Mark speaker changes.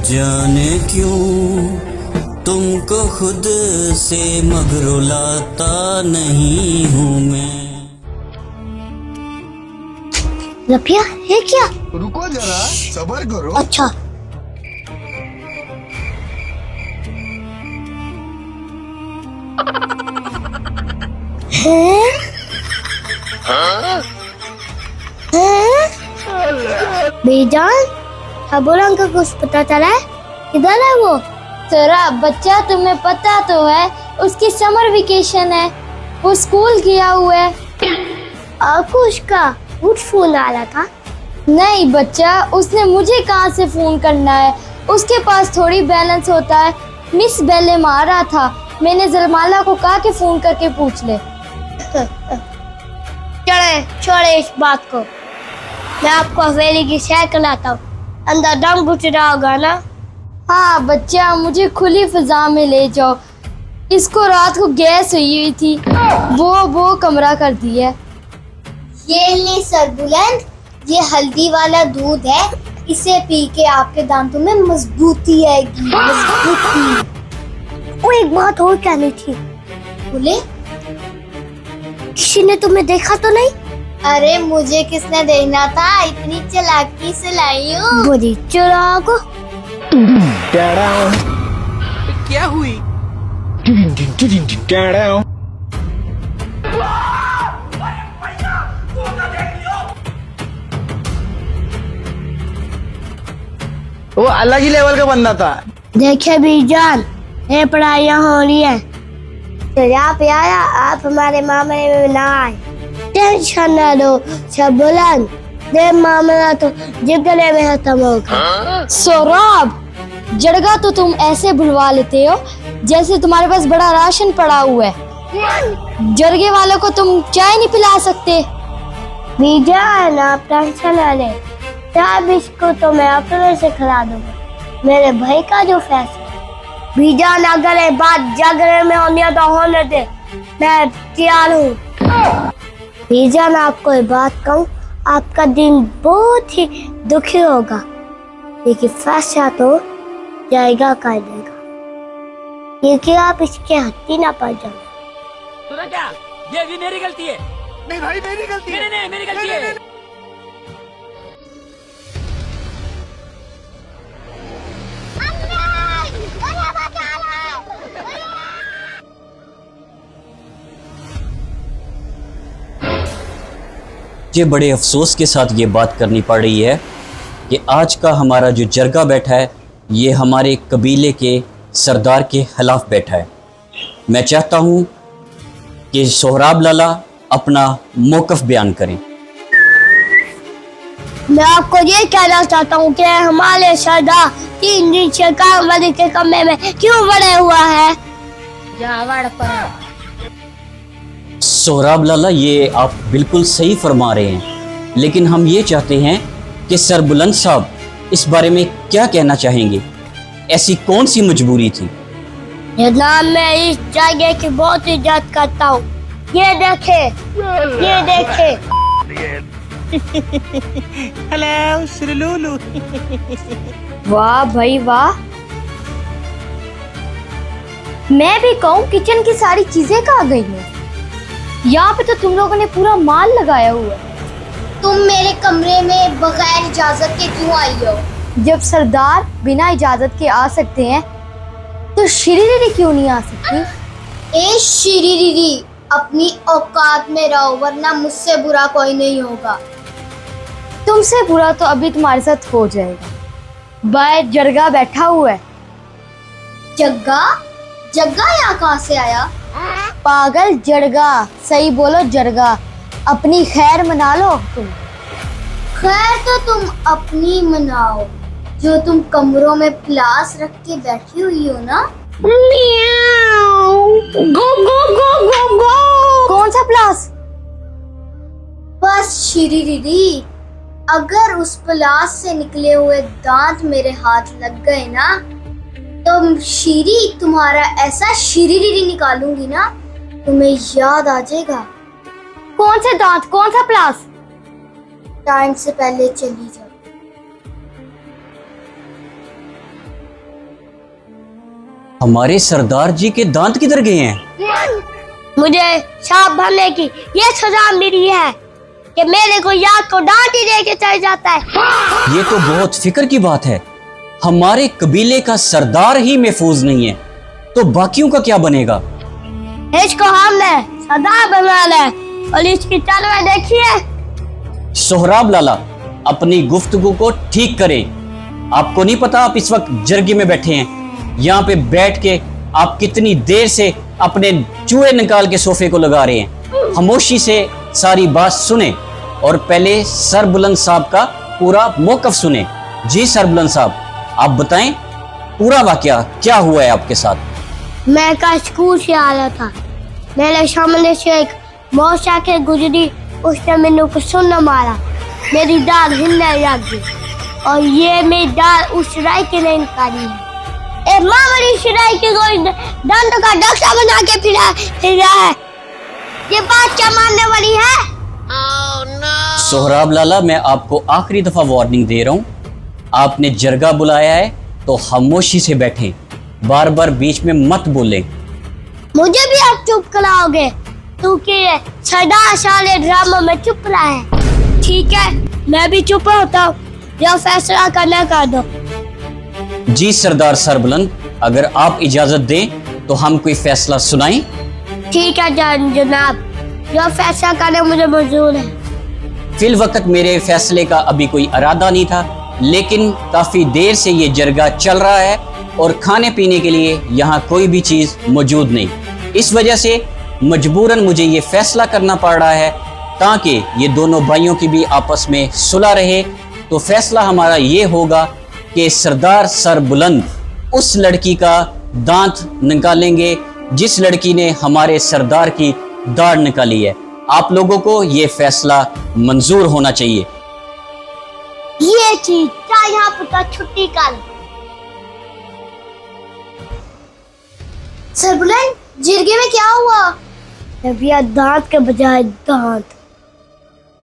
Speaker 1: जाने क्यों तुमको खुद से मगर लाता नहीं हूँ मैं।
Speaker 2: रफिया है क्या?
Speaker 3: रुको जरा, सब्र करो।
Speaker 2: अच्छा। है? बेजान, अबूल अंकल को कुछ पता चला है? किधर है वो?
Speaker 4: तेरा बच्चा, तुम्हें पता तो है उसकी समर वेकेशन है, वो स्कूल गया हुआ है।
Speaker 2: आपको उसका कुछ फोन आ रहा था?
Speaker 4: नहीं बच्चा, उसने मुझे कहाँ से फोन करना है, उसके पास थोड़ी बैलेंस होता है। मिस बेले मार रहा था, मैंने जरमाला को कहा कि फोन करके पूछ ले।
Speaker 2: छोड़े इस बात को, मैं आपको हवेली की सैर कराता हूँ। अंदर दम घुट रहा होगा ना?
Speaker 4: हाँ बच्चा, मुझे खुली फिजा में ले जाओ। इसको रात को गैस हुई थी, वो कमरा कर दिया।
Speaker 2: ये ले सरबुलंद, ये हल्दी वाला दूध है, इसे पी के आपके दांतों में मजबूती आएगी, मजबूती। वो एक बात और कहनी थी। बोले? किसी ने तुम्हें देखा तो नहीं? अरे मुझे किसने देखना था, इतनी चालाकी से लाई हूँ। बड़ी चालाक हो।
Speaker 5: क्या हुई? वो अलग ही लेवल का बंदा था।
Speaker 2: देखिए बीजान, ये पढ़ाइयाँ हो रही है, तो आप आया, आप हमारे मामले में ना आए। टेंशन ना लो शबुलन, ये मामला तो जिगरे में खत्म होगा।
Speaker 4: सौरभ, जड़गा तो तुम ऐसे भुलवा लेते हो जैसे तुम्हारे पास बड़ा राशन पड़ा हुआ है। जरगे वालों को तुम चाय नहीं पिला सकते।
Speaker 2: बीजान आप टेंशन ना ले, चाय बिस्कुट तो मैं अपने से खिला दूंगा, मेरे भाई का जो फैसला। बीजान अगर ये बात जागरण में होनी है तो होने दे, मैं तैयार हूँ। बीजान आपको ये बात कहूँ, आपका दिन बहुत ही दुखी होगा, लेकिन फैसला तो जाएगा कर देगा, क्योंकि आप इसके हत्ती ना पड़ जाओ।
Speaker 5: सुना क्या? ये भी मेरी गलती है। नहीं भाई, मेरी गलती है। नहीं, मेरी गलती है।
Speaker 1: मुझे बड़े अफसोस के साथ ये बात करनी पड़ रही है कि आज का हमारा जो जरगा बैठा है, ये हमारे कबीले के सरदार के खिलाफ बैठा है। मैं चाहता हूँ कि सोहराब लाला अपना मौक़िफ़ बयान करें।
Speaker 2: मैं आपको ये कहना चाहता हूँ कि हमारे सरदार 3 दिन से कामवाली के कमरे में क्यों बड़े हुआ है?
Speaker 1: सोहराब लाला, ये आप बिल्कुल सही फरमा रहे हैं, लेकिन हम ये चाहते हैं कि सरबुलंद साहब इस बारे में क्या कहना चाहेंगे। ऐसी कौन सी मजबूरी थी?
Speaker 2: जनाब, मैं इस जगह की बहुत इज्जत करता हूँ। ये देखे, ये देखे।
Speaker 5: हेलो श्रीलूलू।
Speaker 4: वाह भाई वाह, मैं भी कहूँ किचन की सारी चीजें कहाँ गई हैं? यहाँ पे तो तुम लोगों ने पूरा माल लगाया हुआ है।
Speaker 2: तुम मेरे कमरे में बगैर इजाजत के क्यों आई हो?
Speaker 4: जब सरदार बिना इजाजत के आ सकते हैं तो श्रीरी क्यों नहीं आ सकती?
Speaker 2: ए श्रीरी, अपनी औकात में रहो, वरना मुझसे बुरा कोई नहीं होगा।
Speaker 4: तुमसे बुरा तो अभी तुम्हारे साथ हो जाएगा। बाहर जरगा बैठा हुआ है।
Speaker 2: जग्गा? जग्गा यहाँ कहाँ से आया?
Speaker 4: पागल, जरगा, सही बोलो जरगा। अपनी खैर मना लो तुम।
Speaker 2: खैर तो तुम अपनी मनाओ, जो तुम कमरों में प्लास रख के बैठी हुई हो ना।
Speaker 4: गो गो गो गो गो। कौन सा प्लास?
Speaker 2: बस श्रीरी, अगर उस प्लास से निकले हुए दांत मेरे हाथ लग गए ना, तो शीरी तुम्हारा ऐसा श्रीरी निकालूंगी ना, तुम्हें याद आ जाएगा।
Speaker 4: कौन से दांत, कौन सा प्लास?
Speaker 2: टाइम से पहले चली जाओ।
Speaker 1: हमारे सरदार जी के दांत किधर गए हैं?
Speaker 2: मुझे सांप बनने की ये सजा मिली है कि मेरे को याद को डांट ही दे के चल जाता है।
Speaker 1: ये तो बहुत फिक्र की बात है। हमारे कबीले का सरदार ही महफूज नहीं है तो बाकियों का क्या बनेगा?
Speaker 2: इसको हमने सरदार बनाना है और इसकी चाल देखिए।
Speaker 1: सोहराब लाला, अपनी गुफ्तगू को ठीक करें। आपको नहीं पता आप इस वक्त जरगे में बैठे हैं? यहाँ पे बैठ के आप कितनी देर से अपने चूहे निकाल के सोफे को लगा रहे हैं। खामोशी से सारी बात सुने और पहले सरबुलंद साहब का पूरा मौकफ सुने। जी सरबुलंद साहब, आप बताएं पूरा वाकया क्या हुआ है आपके साथ?
Speaker 2: मैं कल स्कूल से आ रहा था, मेरे सामने से एक मोटरसाइकिल गुजरी, उसने मैंने को सुन्न मारा, मेरी दाल हिलने लग गई और ये मेरी दाल उस राय के नहीं निकाली है। ए मामूली शिराई की कोई दंड का डक्सा बना के फिर रहा है। ये बात क्या मानने वाली है?
Speaker 1: सोहराब लाला, मैं आपको आखिरी दफा वार्निंग दे रहा हूँ। आपने जरगा बुलाया है तो खामोशी से बैठें, बार बार बीच में मत बोलें।
Speaker 2: मुझे भी आप चुप कराओगे क्योंकि सरदार साले ड्रामा में चुप रहा है। ठीक है, मैं भी चुप होता हूँ, जो फैसला करना कर दो।
Speaker 1: जी सरदार सरबुलंद, अगर आप इजाजत दें तो हम कोई फैसला सुनाएं।
Speaker 2: ठीक है जनाब, जो फैसला करने मुझे मंजूर है।
Speaker 1: फिल वक्त मेरे फैसले का अभी कोई इरादा नहीं था, लेकिन काफ़ी देर से ये जरगा चल रहा है और खाने पीने के लिए यहाँ कोई भी चीज़ मौजूद नहीं। इस वजह से मजबूरन मुझे ये फैसला करना पड़ रहा है ताकि ये दोनों भाइयों की भी आपस में सुलह रहे। तो फैसला हमारा ये होगा कि सरदार सरबुलंद उस लड़की का दांत निकालेंगे जिस लड़की ने हमारे सरदार की दाढ़ निकाली है। आप लोगों को ये फैसला मंजूर होना चाहिए।
Speaker 2: ये चीज चाहे यहाँ पर छुट्टी कर।
Speaker 4: सरबुलंद, जिरगे में क्या हुआ?
Speaker 2: भैया दांत के बजाय दांत।